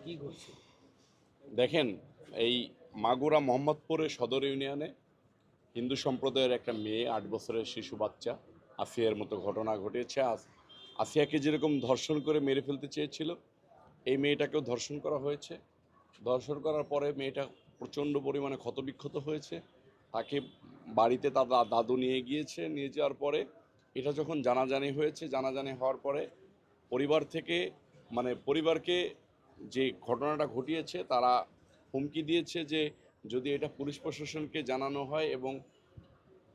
কি ঘটছে? দেখেন, এই মাগুরা মোহাম্মদপুরের সদর ইউনিয়নে হিন্দু সম্প্রদায়ের একটা মেয়ে ৮ বছরের শিশু বাচ্চা আসিয়ার মতো ঘটনা ঘটেছে। আসিয়াকে যেরকম ধর্ষণ করে মেরে ফেলতে চেয়েছিল, এই মেয়েটাকেও ধর্ষণ করা হয়েছে। ধর্ষণ করার পরে মেয়েটা প্রচণ্ড পরিমাণে ক্ষতবিক্ষত হয়েছে। তাকে বাড়িতে তার দাদু নিয়ে গিয়েছে। নিয়ে যাওয়ার পরে এটা যখন জানাজানি হয়েছে, জানাজানি হওয়ার পরে পরিবার থেকে পরিবারকে যে ঘটনাটা ঘটিয়েছে তারা হুমকি দিয়েছে যে যদি এটা পুলিশ প্রশাসনকে জানানো হয় এবং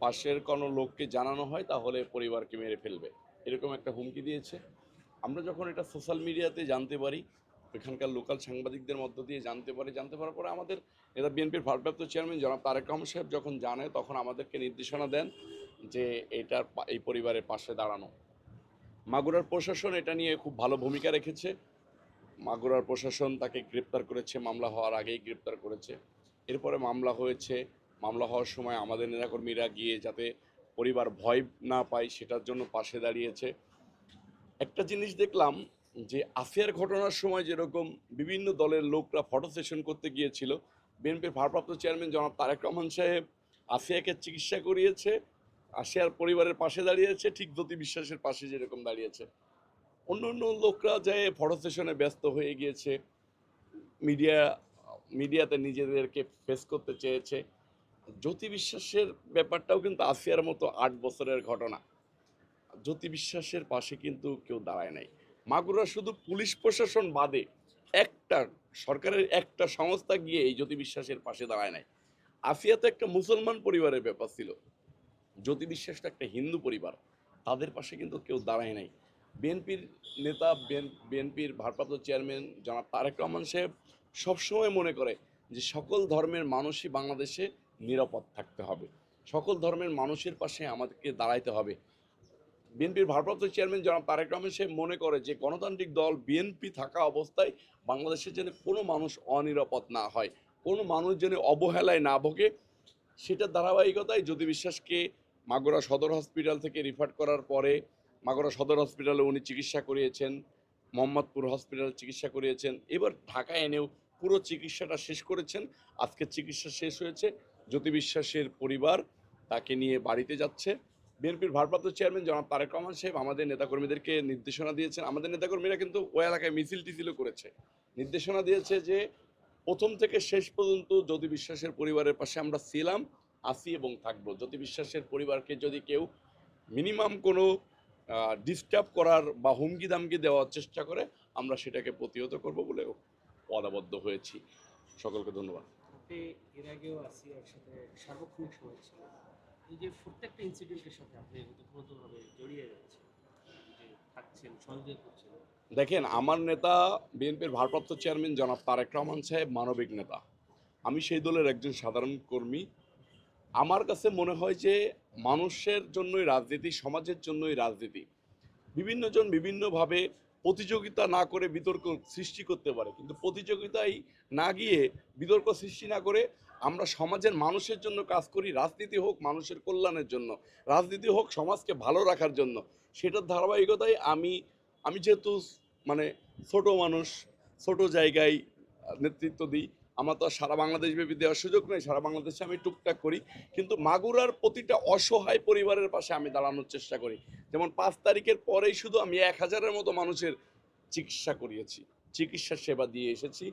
পাশের কোনো লোককে জানানো হয় তাহলে পরিবারকে মেরে ফেলবে, এরকম একটা হুমকি দিয়েছে। আমরা যখন এটা সোশ্যাল মিডিয়াতে জানতে পারি, এখানকার লোকাল সাংবাদিকদের মধ্য দিয়ে জানতে পারার পরে আমাদের নেতা বিএনপির ভারপ্রাপ্ত চেয়ারম্যান জনাব তারেক রহমান সাহেব যখন জানে তখন আমাদেরকে নির্দেশনা দেন যে এই পরিবারের পাশে দাঁড়ানো। মাগুরার প্রশাসন এটা নিয়ে খুব ভালো ভূমিকা রেখেছে। মাগুরার প্রশাসন তাকে গ্রেপ্তার করেছে, মামলা হওয়ার আগেই গ্রেপ্তার করেছে। এরপরে মামলা হয়েছে, মামলা হওয়ার সময় আমাদের নেতাকর্মীরা গিয়ে যাতে পরিবার ভয় না পায় সেটার জন্য পাশে দাঁড়িয়েছে। একটা জিনিস দেখলাম যে আফিয়ার ঘটনার সময় যেরকম বিভিন্ন দলের লোকরা ফটো সেশন করতে গিয়েছিল, বিএনপির ভারপ্রাপ্ত চেয়ারম্যান জনাব তারেক রহমান সাহেব আফিয়াকে চিকিৎসা করিয়েছে, আফিয়ার পরিবারের পাশে দাঁড়িয়েছে, ঠিক জ্যোতি বিশ্বাসের পাশে যেরকম দাঁড়িয়েছে। অন্য অন্য লোকরা যায় ফটো সেশনে ব্যস্ত হয়ে গিয়েছে, মিডিয়া মিডিয়াতে নিজেদেরকে ফেস করতে চেয়েছে। জ্যোতি বিশ্বাসের ব্যাপারটাও কিন্তু আফিয়ার মতো ৮ বছরের ঘটনা। জ্যোতি বিশ্বাসের পাশে কিন্তু কেউ দাঁড়ায় নাই। মাগুরা শুধু পুলিশ প্রশাসন বাদে একটা সরকারের একটা সংস্থা গিয়ে এই জ্যোতি বিশ্বাসের পাশে দাঁড়ায় নাই। আফিয়া তো একটা মুসলমান পরিবারের ব্যাপার ছিল, জ্যোতি বিশ্বাসটা একটা হিন্দু পরিবার, তাদের পাশে কিন্তু কেউ দাঁড়ায় নাই। বিএনপির নেতা বিএনপির ভারপ্রাপ্ত চেয়ারম্যান জনাব তারেক রহমান সাহেব সবসময় মনে করে যে সকল ধর্মের মানুষই বাংলাদেশে নিরাপদ থাকতে হবে, সকল ধর্মের মানুষের পাশে আমাদেরকে দাঁড়াইতে হবে। বিএনপির ভারপ্রাপ্ত চেয়ারম্যান জনাব তারেক রহমান সাহেব মনে করে যে গণতান্ত্রিক দল বিএনপি থাকা অবস্থায় বাংলাদেশের যেন কোনো মানুষ অনিরাপদ না হয়, কোনো মানুষ যেন অবহেলায় না ভোগে। সেটার ধারাবাহিকতায় জ্যোতি বিশ্বাসকে মাগুরা সদর হসপিটাল থেকে রিফার করার পরে মাগুরা সদর হসপিটালে উনি চিকিৎসা করিয়েছেন, মোহাম্মদপুর হসপিটাল চিকিৎসা করিয়েছেন, এবার ঢাকা এনেও পুরো চিকিৎসাটা শেষ করেছেন। আজকে চিকিৎসা শেষ হয়েছে, জ্যোতি বিশ্বাসের পরিবার তাকে নিয়ে বাড়িতে যাচ্ছে। বিএনপির ভারপ্রাপ্ত চেয়ারম্যান জনাব তারেক রহমান সাহেব আমাদের নেতাকর্মীদেরকে নির্দেশনা দিয়েছেন, আমাদের নেতাকর্মীরা কিন্তু ওই এলাকায় মিছিল টিছিলও করেছে, নির্দেশনা দিয়েছে যে প্রথম থেকে শেষ পর্যন্ত জ্যোতি বিশ্বাসের পরিবারের পাশে আমরা ছিলাম, আছি এবং থাকবো। জ্যোতি বিশ্বাসের পরিবারকে যদি কেউ মিনিমাম কোনো ডিস্টার্ব করার বা হুমকি দামকি দেওয়ার চেষ্টা করে আমরা সেটাকে প্রতিহত করব বলে ওয়াদাবদ্ধ হয়েছি। সকলকে ধন্যবাদ। আপনি এর আগেও আসিয়ার সাথে সার্বক্ষণিক সময় ছিল। এই যে প্রত্যেকটা ইনসিডেন্টের সাথে আপনি ওতপ্রোতভাবে জড়িয়ে রয়েছেন, যে থাকছেন, সহযোগিতা করছেন। দেখেন, আমার নেতা বিএনপির ভারপ্রাপ্ত চেয়ারম্যান জনাব তারেক রহমান সাহেব মানবিক নেতা, আমি সেই দলের একজন সাধারণ কর্মী। আমার কাছে মনে হয় যে মানুষের জন্যই রাজনীতি, সমাজের জন্যই রাজনীতি। বিভিন্ন জন বিভিন্নভাবে প্রতিযোগিতা না করে বিতর্ক সৃষ্টি করতে পারে, কিন্তু প্রতিযোগিতায় না গিয়ে বিতর্ক সৃষ্টি না করে আমরা সমাজের মানুষের জন্য কাজ করি। রাজনীতি হোক মানুষের কল্যাণের জন্য, রাজনীতি হোক সমাজকে ভালো রাখার জন্য। সেটার ধারাবাহিকতায় আমি যেহেতু মানে ছোট মানুষ, ছোট জায়গায় নেতৃত্ব দিই, আমার তো আর সারা বাংলাদেশ ব্যাপী দেওয়ার সুযোগ নেই, সারা বাংলাদেশে আমি টুকটাক করি, কিন্তু মাগুরার প্রতিটা অসহায় পরিবারের পাশে আমি দাঁড়ানোর চেষ্টা করি। যেমন 5 তারিখের পরেই শুধু আমি 1000-এর মতো মানুষের চিকিৎসা করিয়েছি, চিকিৎসা সেবা দিয়ে এসেছি।